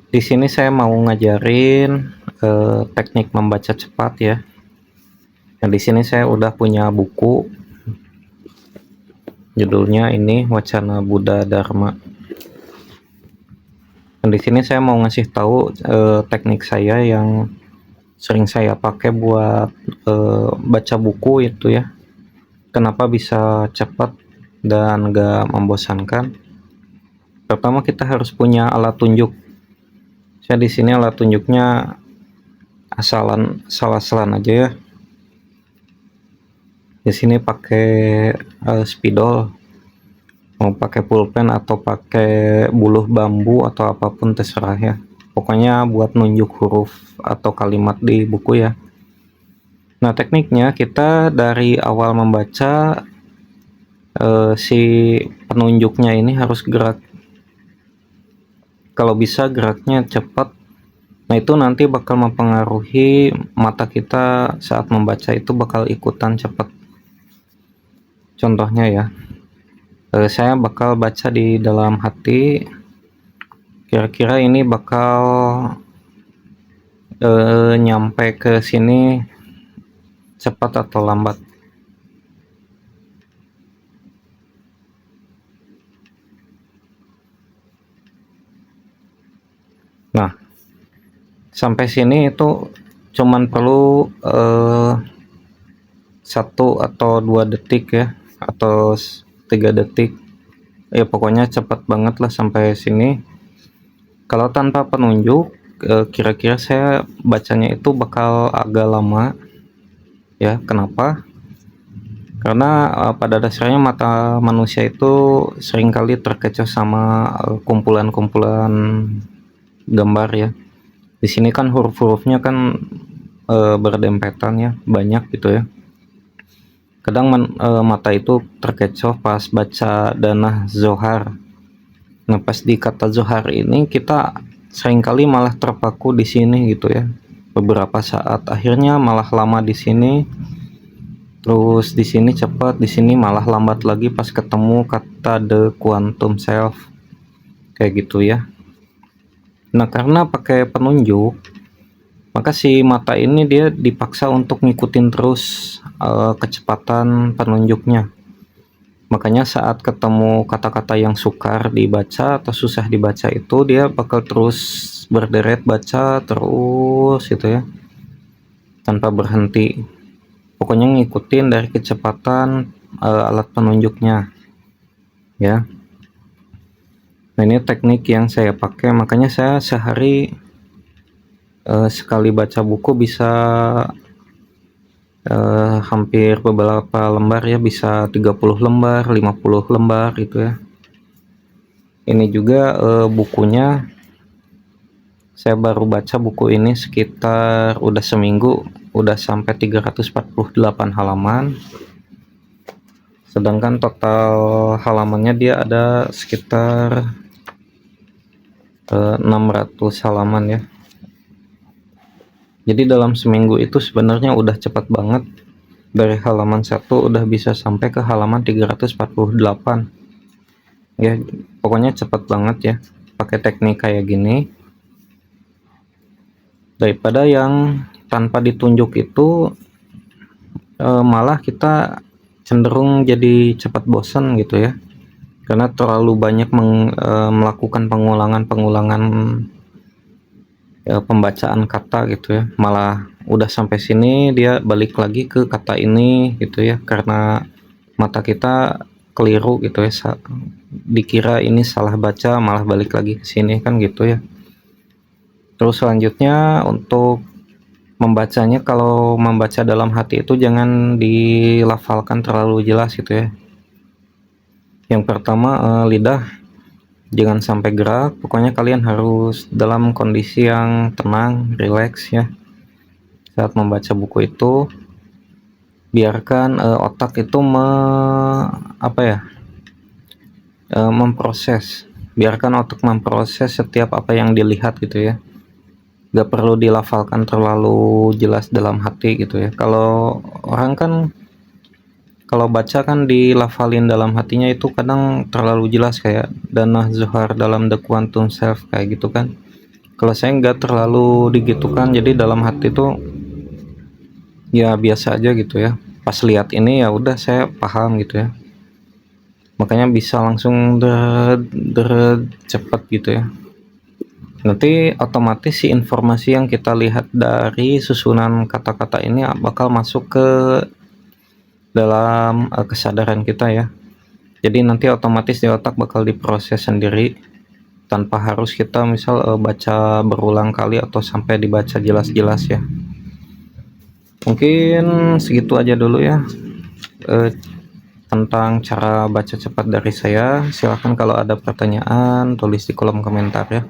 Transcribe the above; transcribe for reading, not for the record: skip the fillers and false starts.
Di sini saya mau ngajarin teknik membaca cepat ya. Nah, di sini saya udah punya buku, judulnya ini Wacana Buddha Dharma. Dan di sini saya mau ngasih tahu teknik saya yang sering saya pakai buat baca buku itu ya. Kenapa bisa cepat dan gak membosankan? Pertama kita harus punya alat tunjuk. Saya di sini alat tunjuknya asal-asalan aja ya. Di sini pakai spidol, mau pakai pulpen atau pakai buluh bambu atau apapun terserah ya. Pokoknya buat nunjuk huruf atau kalimat di buku ya. Nah, tekniknya kita dari awal membaca si penunjuknya ini harus gerak. Kalau bisa geraknya cepat. Nah, itu nanti bakal mempengaruhi mata kita saat membaca itu bakal ikutan cepat. Contohnya ya, saya bakal baca di dalam hati. Kira-kira ini bakal nyampe ke sini cepat atau lambat. Nah, sampai sini itu cuman perlu 1 atau 2 detik ya, atau 3 detik ya, pokoknya cepat banget lah sampai sini. Kalau tanpa penunjuk kira-kira saya bacanya itu bakal agak lama ya. Kenapa? Karena pada dasarnya mata manusia itu seringkali terkecoh sama kumpulan-kumpulan gambar ya. Di sini kan huruf-hurufnya kan berdempetan ya, banyak gitu ya. Kadang mata itu terkecoh pas baca Danah Zohar. Nah, pas di kata Zohar ini kita seringkali malah terpaku di sini gitu ya. Beberapa saat akhirnya malah lama di sini. Terus di sini cepat, di sini malah lambat lagi pas ketemu kata the quantum self. Kayak gitu ya. Nah, karena pakai penunjuk, maka si mata ini dia dipaksa untuk ngikutin terus kecepatan penunjuknya. Makanya saat ketemu kata-kata yang sukar dibaca atau susah dibaca itu dia bakal terus berderet baca terus gitu ya, tanpa berhenti. Pokoknya ngikutin dari kecepatan alat penunjuknya ya. Nah, ini teknik yang saya pakai, makanya saya sehari sekali baca buku bisa hampir beberapa lembar ya, bisa 30 lembar, 50 lembar gitu ya. Ini juga bukunya saya baru baca buku ini sekitar udah seminggu, udah sampai 348 halaman. Sedangkan total halamannya dia ada sekitar 600 halaman ya. Jadi dalam seminggu itu sebenarnya udah cepat banget. Dari halaman 1 udah bisa sampai ke halaman 348. Ya, pokoknya cepat banget ya pakai teknik kayak gini. Daripada yang tanpa ditunjuk itu malah kita cenderung jadi cepat bosan gitu ya, karena terlalu banyak melakukan pengulangan pembacaan kata gitu ya. Malah udah sampai sini dia balik lagi ke kata ini gitu ya, karena mata kita keliru gitu ya, dikira ini salah baca malah balik lagi ke sini kan gitu ya. Terus selanjutnya untuk membacanya, kalau membaca dalam hati itu jangan dilafalkan terlalu jelas gitu ya. Yang pertama lidah jangan sampai gerak, pokoknya kalian harus dalam kondisi yang tenang, rileks ya saat membaca buku itu. Biarkan otak itu memproses, biarkan otak memproses setiap apa yang dilihat gitu ya. Gak perlu dilafalkan terlalu jelas dalam hati gitu ya. Kalau orang kan kalau baca kan dilafalin dalam hatinya itu kadang terlalu jelas, kayak Danah Zohar dalam The Quantum Self kayak gitu kan. Kalau saya nggak terlalu digitukan, jadi dalam hati tuh ya biasa aja gitu ya. Pas lihat ini ya udah saya paham gitu ya. Makanya bisa langsung cepet gitu ya. Nanti otomatis si informasi yang kita lihat dari susunan kata-kata ini bakal masuk ke dalam kesadaran kita ya. Jadi nanti otomatis di otak bakal diproses sendiri tanpa harus kita misal baca berulang kali atau sampai dibaca jelas-jelas ya. Mungkin segitu aja dulu ya tentang cara baca cepat dari saya. Silahkan kalau ada pertanyaan tulis di kolom komentar ya.